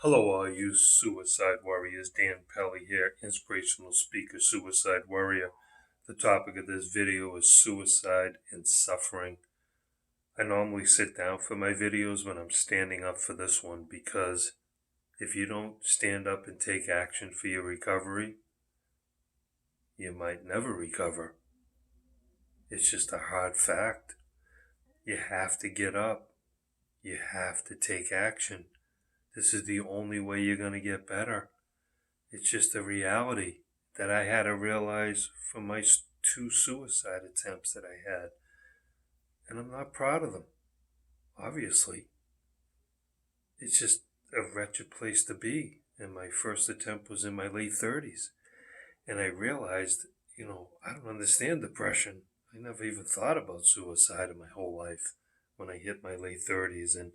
Hello, all you suicide warriors. Dan Pelly here, inspirational speaker, suicide warrior. The topic of this video is suicide and suffering. I normally sit down for my videos when I'm standing up for this one because if you don't stand up and take action for your recovery, you might never recover. It's just a hard fact. You have to get up. You have to take action. This is the only way you're going to get better. It's just a reality that I had to realize from my two suicide attempts that I had. And I'm not proud of them, obviously. It's just a wretched place to be. And my first attempt was in my late 30s. And I realized, I don't understand depression. I never even thought about suicide in my whole life when I hit my late 30s. And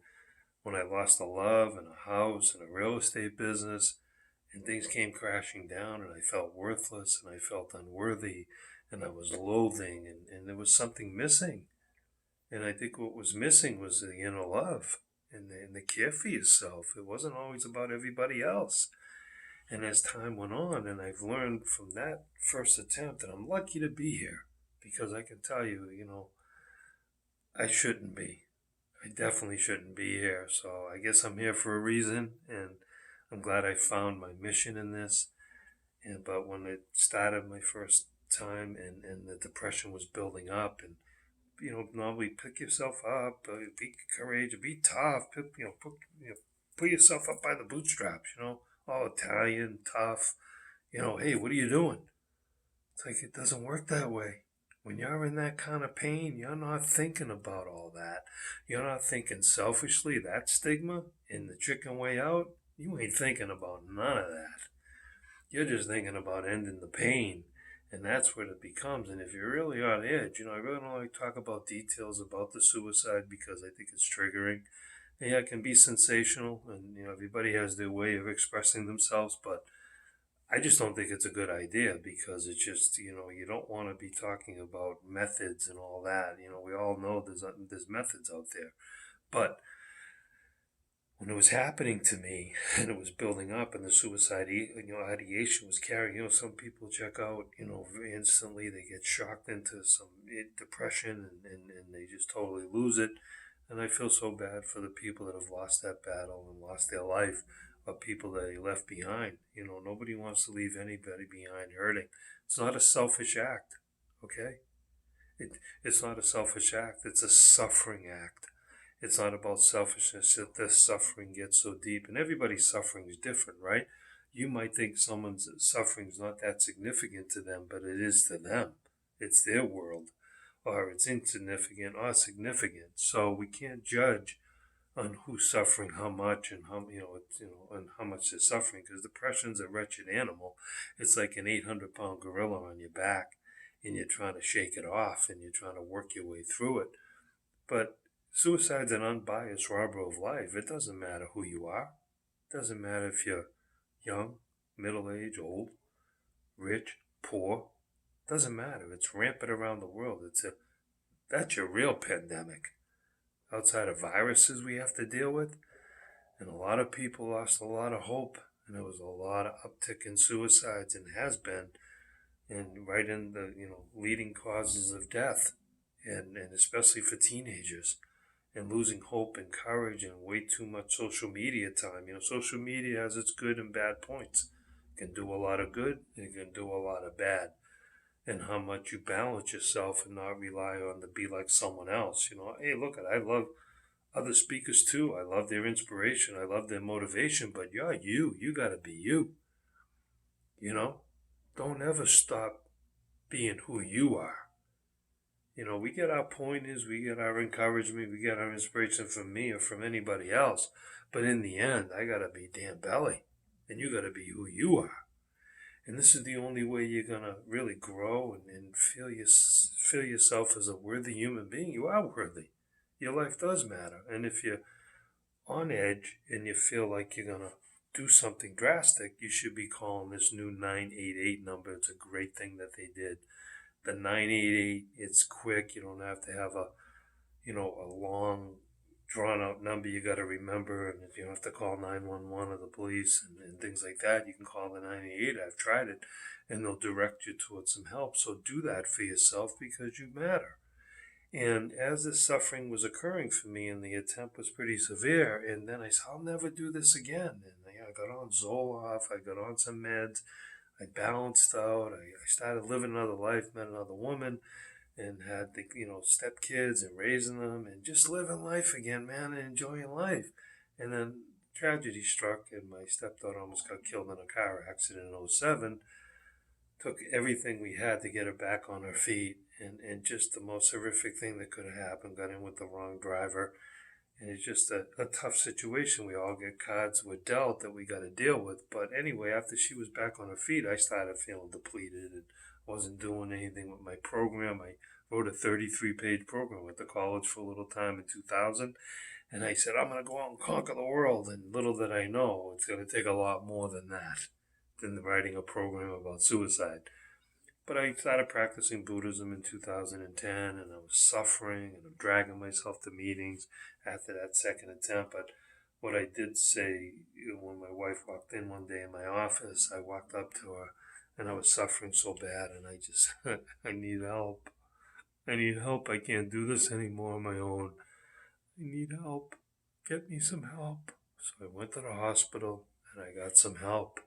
when I lost a love and a house and a real estate business, and things came crashing down, and I felt worthless, and I felt unworthy, and I was loathing, and there was something missing. And I think what was missing was the inner love and the care for yourself. It wasn't always about everybody else. And as time went on, and I've learned from that first attempt, and I'm lucky to be here because I can tell you, I shouldn't be. I definitely shouldn't be here. So I guess I'm here for a reason, and I'm glad I found my mission in this. But when it started my first time and the depression was building up, and normally pick yourself up, be courageous, be tough, put yourself up by the bootstraps, all Italian, tough, hey, what are you doing? It's like it doesn't work that way. When you're in that kind of pain, you're not thinking about all that. You're not thinking selfishly, that stigma and the chicken way out. You ain't thinking about none of that. You're just thinking about ending the pain. And that's what it becomes. And if you're really on edge, I really don't like to talk about details about the suicide because I think it's triggering. Yeah, it can be sensational, and everybody has their way of expressing themselves, but I just don't think it's a good idea because it's just you don't want to be talking about methods and all that. We all know there's methods out there, but when it was happening to me and it was building up and the suicide ideation was carrying, some people check out instantly, they get shocked into some depression, and they just totally lose it. And I feel so bad for the people that have lost that battle and lost their life, or people that they left behind. Nobody wants to leave anybody behind hurting. It's not a selfish act, okay? It's not a selfish act, it's a suffering act. It's not about selfishness that the suffering gets so deep, and everybody's suffering is different, right? You might think someone's suffering is not that significant to them, but it is to them. It's their world, or it's insignificant or significant. So we can't judge on who's suffering how much and and how much they're suffering, because depression's a wretched animal. It's like an 800-pound gorilla on your back, and you're trying to shake it off, and you're trying to work your way through it. But suicide's an unbiased robber of life. It doesn't matter who you are. It doesn't matter if you're young, middle-aged, old, rich, poor. It doesn't matter. It's rampant around the world. That's your real pandemic. Outside of viruses we have to deal with, and a lot of people lost a lot of hope, and there was a lot of uptick in suicides, and has been, and right in the leading causes of death, and especially for teenagers, and losing hope and courage, and way too much social media time. Social media has its good and bad points. It can do a lot of good, and it can do a lot of bad. And how much you balance yourself and not rely on to be like someone else. Hey, look, I love other speakers too. I love their inspiration. I love their motivation. But you're you. You got to be you. Don't ever stop being who you are. We get our pointers, we get our encouragement, we get our inspiration from me or from anybody else. But in the end, I got to be Dan Belly. And you got to be who you are. And this is the only way you're going to really grow and feel yourself as a worthy human being. You are worthy. Your life does matter. And if you're on edge and you feel like you're going to do something drastic, you should be calling this new 988 number. It's a great thing that they did. The 988, it's quick. You don't have to have a long drawn out number you got to remember, and if you have to call 911 or the police and things like that, you can call the 98. I've tried it, and they'll direct you towards some help. So do that for yourself because you matter. And as this suffering was occurring for me, and the attempt was pretty severe, and then I said, I'll never do this again. And I got on Zoloft, I got on some meds, I balanced out, I started living another life, met another woman, and had the stepkids and raising them and just living life again, man, and enjoying life. And then tragedy struck, and my stepdaughter almost got killed in a car accident in '07. Took everything we had to get her back on her feet, and just the most horrific thing that could have happened. Got in with the wrong driver, and it's just a tough situation. We all get cards we're dealt that we got to deal with. But anyway, after she was back on her feet, I started feeling depleted and wasn't doing anything with my program. I wrote a 33-page program. Went to college for a little time in 2000, and I said, I'm going to go out and conquer the world. And little did I know, it's going to take a lot more than that, than writing a program about suicide. But I started practicing Buddhism in 2010, and I was suffering, and I'm dragging myself to meetings after that second attempt. But what I did say, when my wife walked in one day in my office, I walked up to her, and I was suffering so bad, and I just, I need help. I need help. I can't do this anymore on my own. I need help. Get me some help. So I went to the hospital, and I got some help.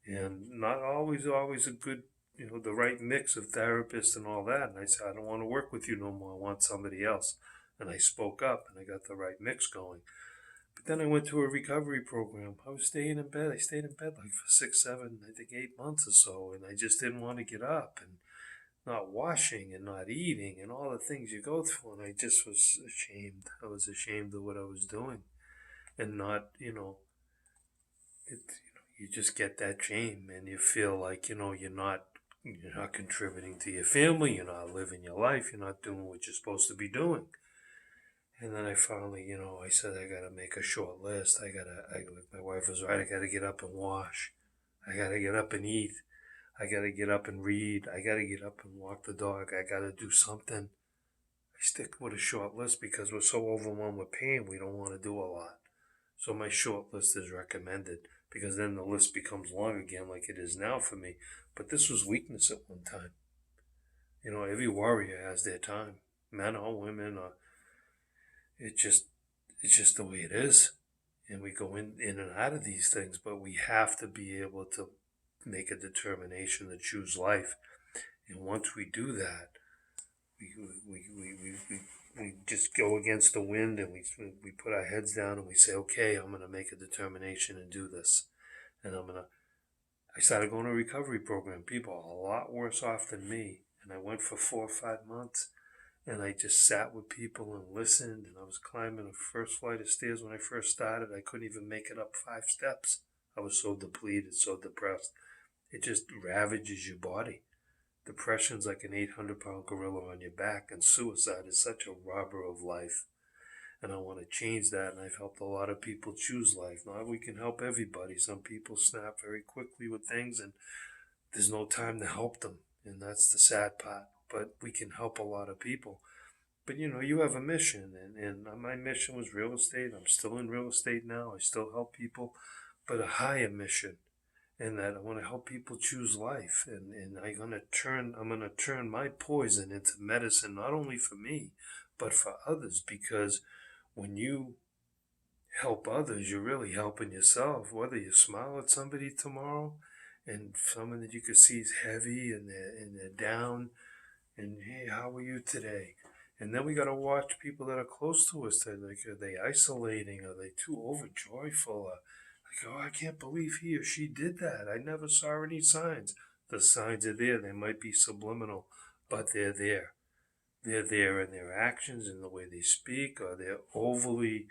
And not always a good, the right mix of therapists and all that. And I said, I don't want to work with you no more. I want somebody else. And I spoke up, and I got the right mix going. But then I went to a recovery program. I was staying in bed. I stayed in bed like for 6, 7, I think 8 months or so. And I just didn't want to get up, and not washing and not eating and all the things you go through. And I just was ashamed. I was ashamed of what I was doing, and not, you just get that shame, and you feel like, you're not contributing to your family, you're not living your life, you're not doing what you're supposed to be doing. And then I finally, I said, I got to make a short list. Like my wife was right, I got to get up and wash. I got to get up and eat. I got to get up and read. I got to get up and walk the dog. I got to do something. I stick with a short list because we're so overwhelmed with pain, we don't want to do a lot. So my short list is recommended, because then the list becomes long again like it is now for me. But this was weakness at one time. Every warrior has their time, men or women, or it's just the way it is. And we go in and out of these things, but we have to be able to make a determination to choose life. And once we do that, we just go against the wind, and we put our heads down, and we say, okay, I'm going to make a determination and do this. And I started going to a recovery program. People are a lot worse off than me. And I went for 4 or 5 months, and I just sat with people and listened. And I was climbing the first flight of stairs when I first started. I couldn't even make it up 5 steps. I was so depleted, so depressed. It just ravages your body. Depression's like an 800-pound gorilla on your back, and suicide is such a robber of life. And I want to change that, and I've helped a lot of people choose life. Now we can help everybody. Some people snap very quickly with things, and there's no time to help them, and that's the sad part. But we can help a lot of people. But you have a mission, and my mission was real estate. I'm still in real estate now. I still help people, but a higher mission. And that I want to help people choose life, and I'm gonna turn my poison into medicine, not only for me, but for others. Because when you help others, you're really helping yourself. Whether you smile at somebody tomorrow, and someone that you could see is heavy and they're down, and hey, how are you today? And then we got to watch people that are close to us. Are they isolating? Are they too overjoyful? Oh, I can't believe he or she did that. I never saw any signs. The signs are there. They might be subliminal, but they're there. They're there in their actions, in the way they speak, or they're overly,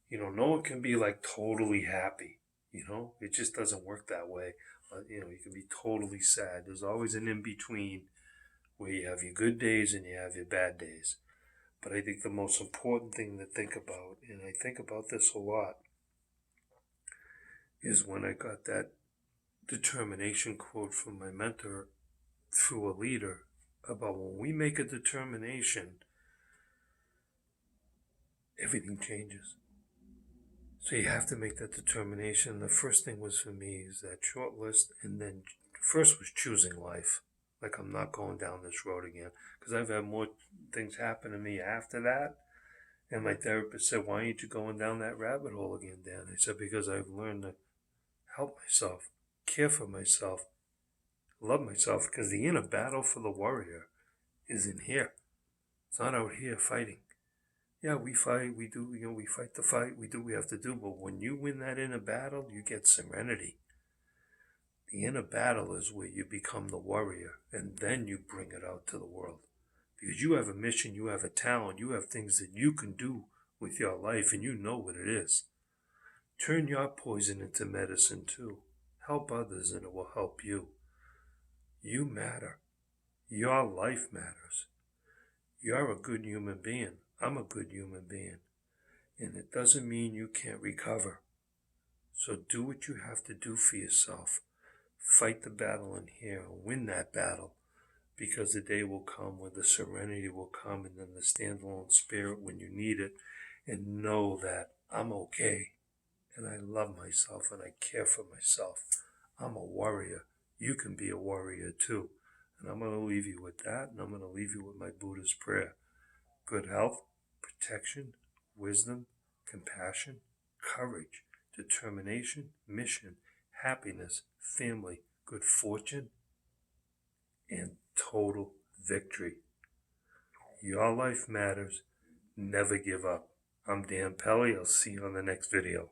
no one can be like totally happy. It just doesn't work that way. You can be totally sad. There's always an in-between where you have your good days and you have your bad days. But I think the most important thing to think about, and I think about this a lot, is when I got that determination quote from my mentor through a leader about when we make a determination, everything changes. So you have to make that determination. The first thing was for me is that short list, and then first was choosing life. Like, I'm not going down this road again, because I've had more things happen to me after that. And my therapist said, "Why aren't you going down that rabbit hole again, Dan?" I said, "Because I've learned to help myself, care for myself, love myself, because the inner battle for the warrior is in here. It's not out here fighting. Yeah, we fight, we do, we fight the fight, we do what we have to do, but when you win that inner battle, you get serenity. The inner battle is where you become the warrior, and then you bring it out to the world. Because you have a mission, you have a talent, you have things that you can do with your life, and you know what it is. Turn your poison into medicine too. Help others, and it will help you. You matter. Your life matters. You're a good human being. I'm a good human being. And it doesn't mean you can't recover. So do what you have to do for yourself. Fight the battle in here and win that battle, because the day will come when the serenity will come, and then the standalone spirit when you need it, and know that I'm okay and I love myself and I care for myself. I'm a warrior. You can be a warrior too. And I'm going to leave you with that, and I'm going to leave you with my Buddha's prayer. Good health, protection, wisdom, compassion, courage, determination, mission, happiness, family, good fortune, and total victory. Your life matters. Never give up. I'm Dan Pelly. I'll see you on the next video.